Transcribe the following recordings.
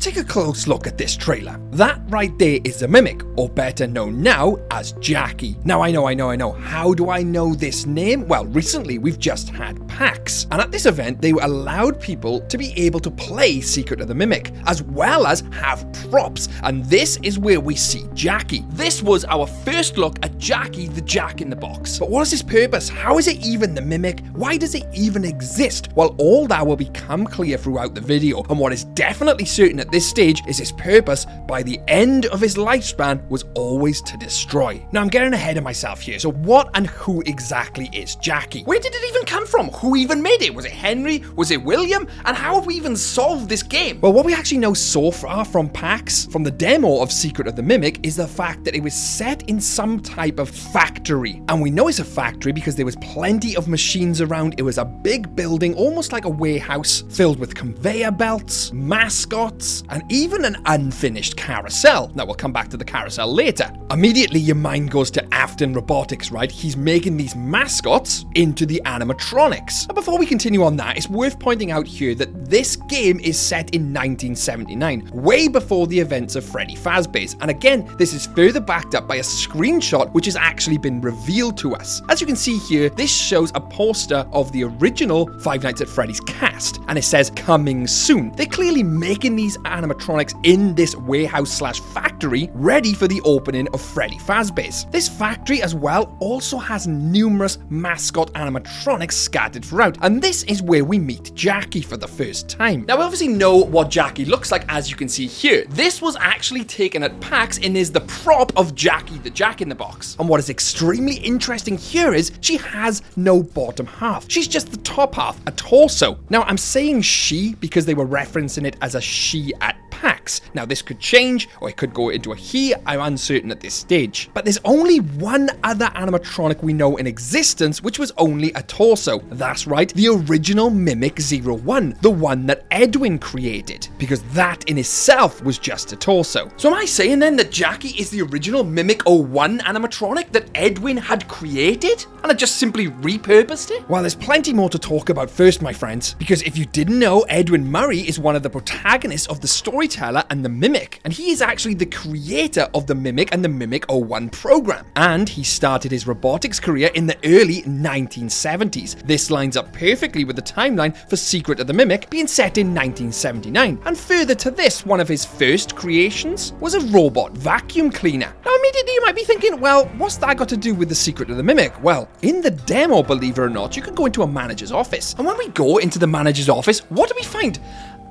take a close look at this trailer. That right there is the Mimic, or better known now as Jackie. Now I know, how do I know this name? Well, recently we've just had PAX, and at this event they allowed people to be able to play Secret of the Mimic, as well as have props, and this is where we see Jackie. This was our first look at Jackie the Jack-in-the-Box. But what is his purpose? How is it even the Mimic? Why does it even exist? Well, all that will become clear throughout the video, and what is definitely certain at this stage is his purpose by the end of his lifespan was always to destroy. Now I'm getting ahead of myself here, so what and who exactly is Jackie? Where did it even come from? Who even made it? Was it Henry? Was it William? And how have we even solved this game? Well, what we actually know so far from PAX, from the demo of Secret of the Mimic, is the fact that it was set in some type of factory. And we know it's a factory because there was plenty of machines around. It was a big building, almost like a warehouse, filled with conveyor belts, mascots, and even an unfinished carousel. Now we'll come back to the carousel later. Immediately your mind goes to Afton Robotics, right? He's making these mascots into the animatronics. But before we continue on that, it's worth pointing out here that this game is set in 1979, way before the events of Freddy Fazbear's. And again, this is further backed up by a screenshot which has actually been revealed to us. As you can see here, this shows a poster of the original Five Nights at Freddy's cast, and it says coming soon. They're clearly making these animatronics in this warehouse/factory ready for the opening of Freddy Fazbear's. This factory as well also has numerous mascot animatronics scattered throughout, and this is where we meet Jackie for the first time. Now we obviously know what Jackie looks like, as you can see here. This was actually taken at PAX and is the prop of Jackie the Jack-in-the-Box. And what is extremely interesting here is she has no bottom half. She's just the top half, a torso. Now I'm saying she because they were referencing it as a she at PAX. Now this could change, or it could go into a he. I'm uncertain at this stage. But there's only one other animatronic we know in existence which was only a torso. That's right, the original Mimic 01, the one that Edwin created, because that in itself was just a torso. So am I saying then that Jackie is the original Mimic 01 animatronic that Edwin had created and had just simply repurposed it? Well, there's plenty more to talk about first, my friends, because if you didn't know, Edwin Murray is one of the protagonists of the Storyteller and the Mimic, and he is actually the creator of the Mimic and the Mimic 01 program, and he started his robotics career in the early 1970s. This lines up perfectly with the timeline for Secret of the Mimic being set in 1979, and further to this, one of his first creations was a robot vacuum cleaner. Now immediately you might be thinking, well, what's that got to do with the Secret of the Mimic? Well, in the demo, believe it or not, you can go into a manager's office, and when we go into the manager's office, what do we find?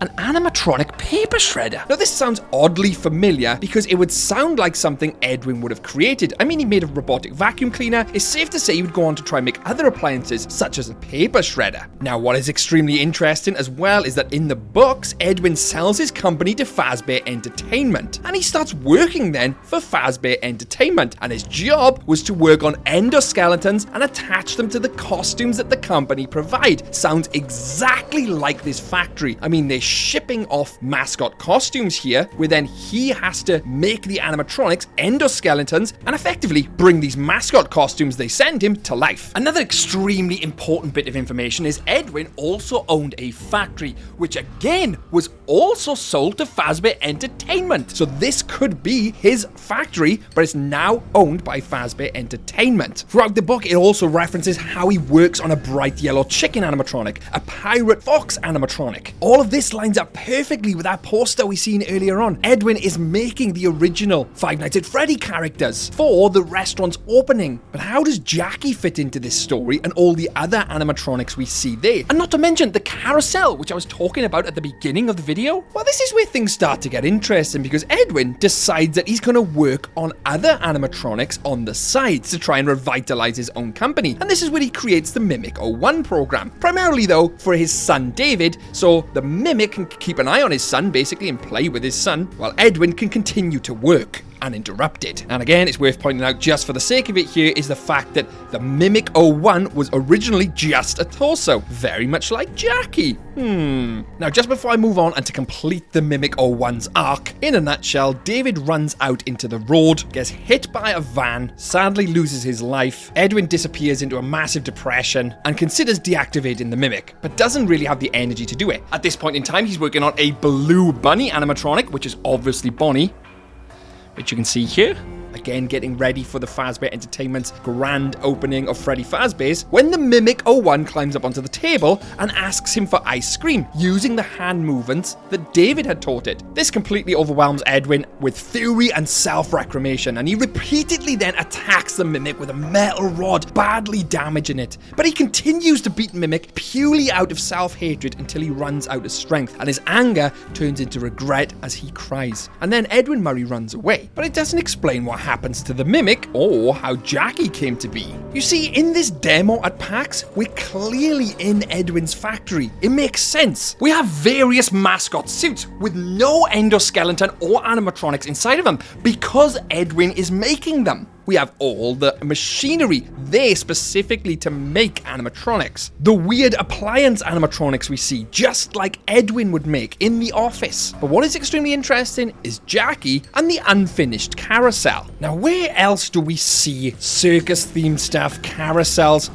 An animatronic paper shredder. Now this sounds oddly familiar because it would sound like something Edwin would have created. I mean, he made a robotic vacuum cleaner. It's safe to say he would go on to try and make other appliances such as a paper shredder. Now what is extremely interesting as well is that in the books, Edwin sells his company to Fazbear Entertainment, and he starts working then for Fazbear Entertainment, and his job was to work on endoskeletons and attach them to the costumes that the company provide. Sounds exactly like this factory. I mean, they're shipping off mascot costumes here, where then he has to make the animatronics endoskeletons and effectively bring these mascot costumes they send him to life. Another extremely important bit of information is Edwin also owned a factory, which again was also sold to Fazbear Entertainment. So this could be his factory, but it's now owned by Fazbear Entertainment. Throughout the book, it also references how he works on a bright yellow chicken animatronic, a pirate fox animatronic. All of this lines up perfectly with that poster we seen earlier on. Edwin is making the original Five Nights at Freddy characters for the restaurant's opening. But how does Jackie fit into this story and all the other animatronics we see there? And not to mention the carousel, which I was talking about at the beginning of the video. Well, this is where things start to get interesting, because Edwin decides that he's going to work on other animatronics on the sides to try and revitalize his own company. And this is where he creates the Mimic 01 program. Primarily though, for his son David, so the Mimic can keep an eye on his son basically and play with his son, while Edwin can continue to work. uninterrupted. And again, it's worth pointing out, just for the sake of it here, is the fact that the Mimic 01 was originally just a torso, very much like Jackie. Now, just before I move on and to complete the Mimic 01's arc, in a nutshell, David runs out into the road, gets hit by a van, sadly loses his life, Edwin disappears into a massive depression, and considers deactivating the Mimic, but doesn't really have the energy to do it. At this point in time, he's working on a blue bunny animatronic, which is obviously Bonnie, which you can see here. Again, getting ready for the Fazbear Entertainment's grand opening of Freddy Fazbear's, when the Mimic 01 climbs up onto the table and asks him for ice cream, using the hand movements that David had taught it. This completely overwhelms Edwin with fury and self-reclamation, and he repeatedly then attacks the Mimic with a metal rod, badly damaging it. But he continues to beat Mimic purely out of self-hatred until he runs out of strength, and his anger turns into regret as he cries. And then Edwin Murray runs away, but it doesn't explain what happens to the Mimic or how Jackie came to be. You see, in this demo at PAX, we're clearly in Edwin's factory. It makes sense. We have various mascot suits with no endoskeleton or animatronics inside of them because Edwin is making them. We have all the machinery there specifically to make animatronics. The weird appliance animatronics we see, just like Edwin would make in the office. But what is extremely interesting is Jackie and the unfinished carousel. Now, where else do we see circus-themed stuff, carousels?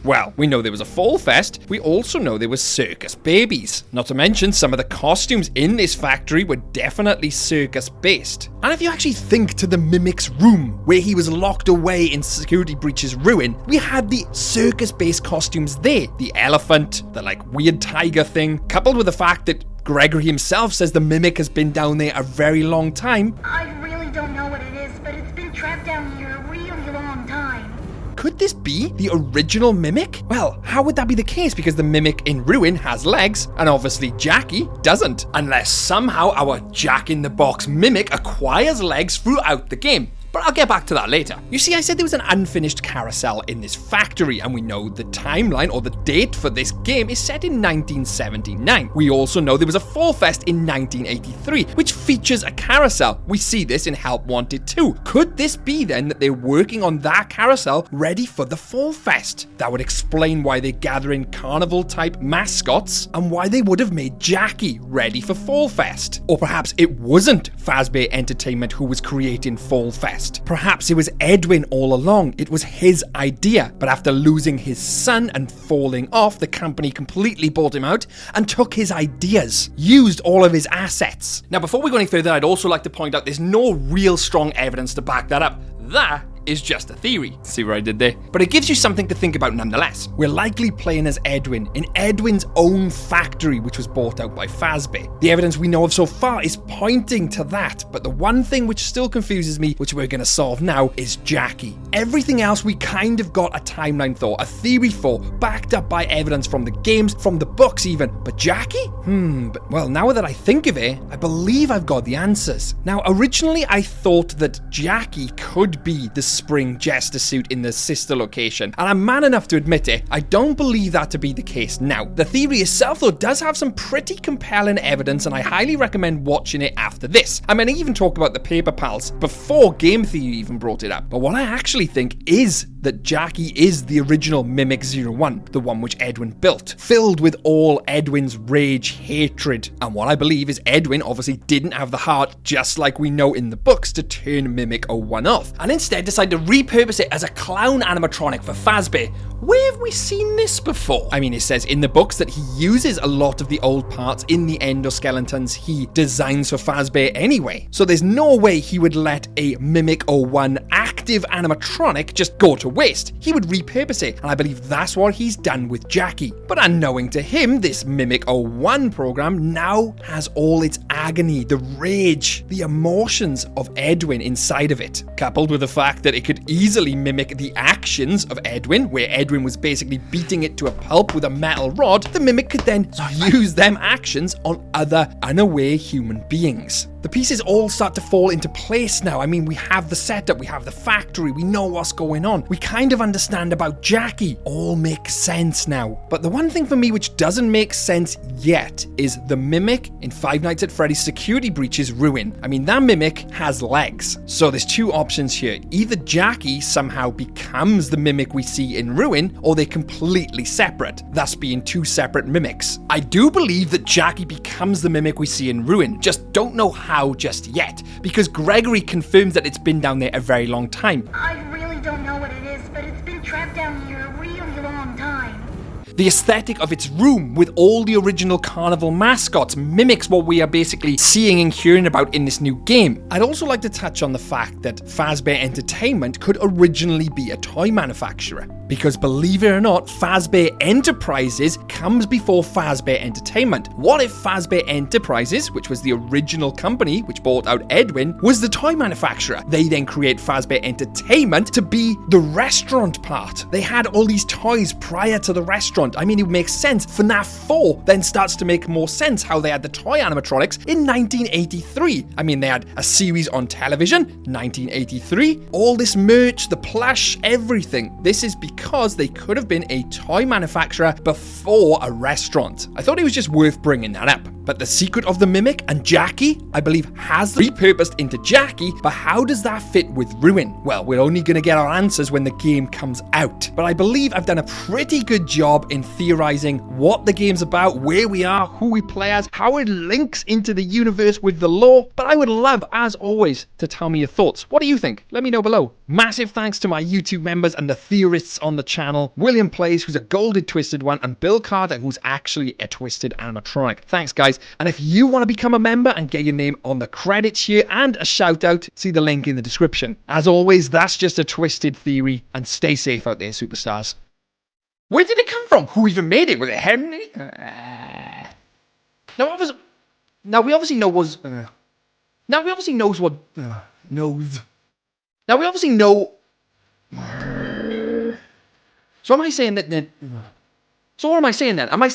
Well, we know there was a Fall Fest. We also know there was circus babies. Not to mention, some of the costumes in this factory were definitely circus-based. And if you actually think to the Mimic's room, where he was locked away in Security Breach's ruin, we had the circus-based costumes there. The elephant, the weird tiger thing, coupled with the fact that Gregory himself says the Mimic has been down there a very long time. I really don't know what it is, but it's been trapped down here a really long time. Could this be the original Mimic? Well, how would that be the case? Because the Mimic in ruin has legs, and obviously Jackie doesn't. Unless somehow our Jack-in-the-Box Mimic acquires legs throughout the game. But I'll get back to that later. You see, I said there was an unfinished carousel in this factory, and we know the timeline or the date for this game is set in 1979. We also know there was a Fall Fest in 1983, which features a carousel. We see this in Help Wanted too. Could this be then that they're working on that carousel ready for the Fall Fest? That would explain why they're gathering carnival-type mascots and why they would have made Jackie ready for Fall Fest. Or perhaps it wasn't Fazbear Entertainment who was creating Fall Fest. Perhaps it was Edwin all along. It was his idea. But after losing his son and falling off, the company completely bought him out and took his ideas, used all of his assets. Now, before we go any further, I'd also like to point out there's no real strong evidence to back that up. That is just a theory. See what I did there? But it gives you something to think about nonetheless. We're likely playing as Edwin in Edwin's own factory, which was bought out by Fazbear. The evidence we know of so far is pointing to that, but the one thing which still confuses me, which we're going to solve now, is Jackie. Everything else we kind of got a timeline for, a theory for, backed up by evidence from the games, from the books even. But Jackie? But well, now that I think of it, I believe I've got the answers. Now, originally I thought that Jackie could be the spring jester suit in the Sister location, and I'm man enough to admit it, I don't believe that to be the case now. The theory itself though does have some pretty compelling evidence, and I highly recommend watching it after this. I mean, I even talked about the paper pals before Game Theory even brought it up, but what I actually think is that Jackie is the original Mimic 01, the one which Edwin built, filled with all Edwin's rage, hatred, and what I believe is Edwin obviously didn't have the heart, just like we know in the books, to turn Mimic 01 off, and instead decided to repurpose it as a clown animatronic for Fazbear. Where have we seen this before? I mean, it says in the books that he uses a lot of the old parts in the endoskeletons he designs for Fazbear anyway, so there's no way he would let a Mimic 01 active animatronic just go to waste. He would repurpose it, and I believe that's what he's done with Jackie. But unknowing to him, this Mimic 01 program now has all its agony, the rage, the emotions of Edwin inside of it, coupled with the fact that it could easily mimic the actions of Edwin, where Edwin was basically beating it to a pulp with a metal rod. The Mimic could then use them actions on other unaware human beings. The pieces all start to fall into place now. I mean, we have the setup, we have the factory, we know what's going on. We kind of understand about Jackie. All makes sense now. But the one thing for me which doesn't make sense yet is the mimic in Five Nights at Freddy's security breach's ruin. I mean, that mimic has legs. So there's two options here. Either Jackie somehow becomes the mimic we see in ruin, or they're completely separate, thus being two separate mimics. I do believe that Jackie becomes the mimic we see in ruin, just don't know how just yet, because Gregory confirms that it's been down there a very long time. I really don't know what it is, but it's been trapped down here a really long time. The aesthetic of its room with all the original carnival mascots mimics what we are basically seeing and hearing about in this new game. I'd also like to touch on the fact that Fazbear Entertainment could originally be a toy manufacturer. Because believe it or not, Fazbear Enterprises comes before Fazbear Entertainment. What if Fazbear Enterprises, which was the original company which bought out Edwin, was the toy manufacturer? They then create Fazbear Entertainment to be the restaurant part. They had all these toys prior to the restaurant. I mean, it makes sense. FNAF 4 then starts to make more sense how they had the toy animatronics in 1983. I mean, they had a series on television, 1983. All this merch, the plush, everything. This is because they could have been a toy manufacturer before a restaurant. I thought it was just worth bringing that up. But the secret of the mimic and Jackie, I believe, has repurposed into Jackie, but how does that fit with Ruin? Well, we're only going to get our answers when the game comes out. But I believe I've done a pretty good job in theorizing what the game's about, where we are, who we play as, how it links into the universe with the lore. But I would love, as always, to tell me your thoughts. What do you think? Let me know below. Massive thanks to my YouTube members and the theorists on the channel. William Plays, who's a golded twisted one, and Bill Carter, who's actually a twisted animatronic. Thanks, guys. And if you want to become a member and get your name on the credits here and a shout out, see the link in the description. As always, that's just a twisted theory, and stay safe out there, superstars. Where did it come from? Who even made it? Was it Henry? Now we obviously know what. Now we obviously know. So am I saying that? So what am I saying then? Am I?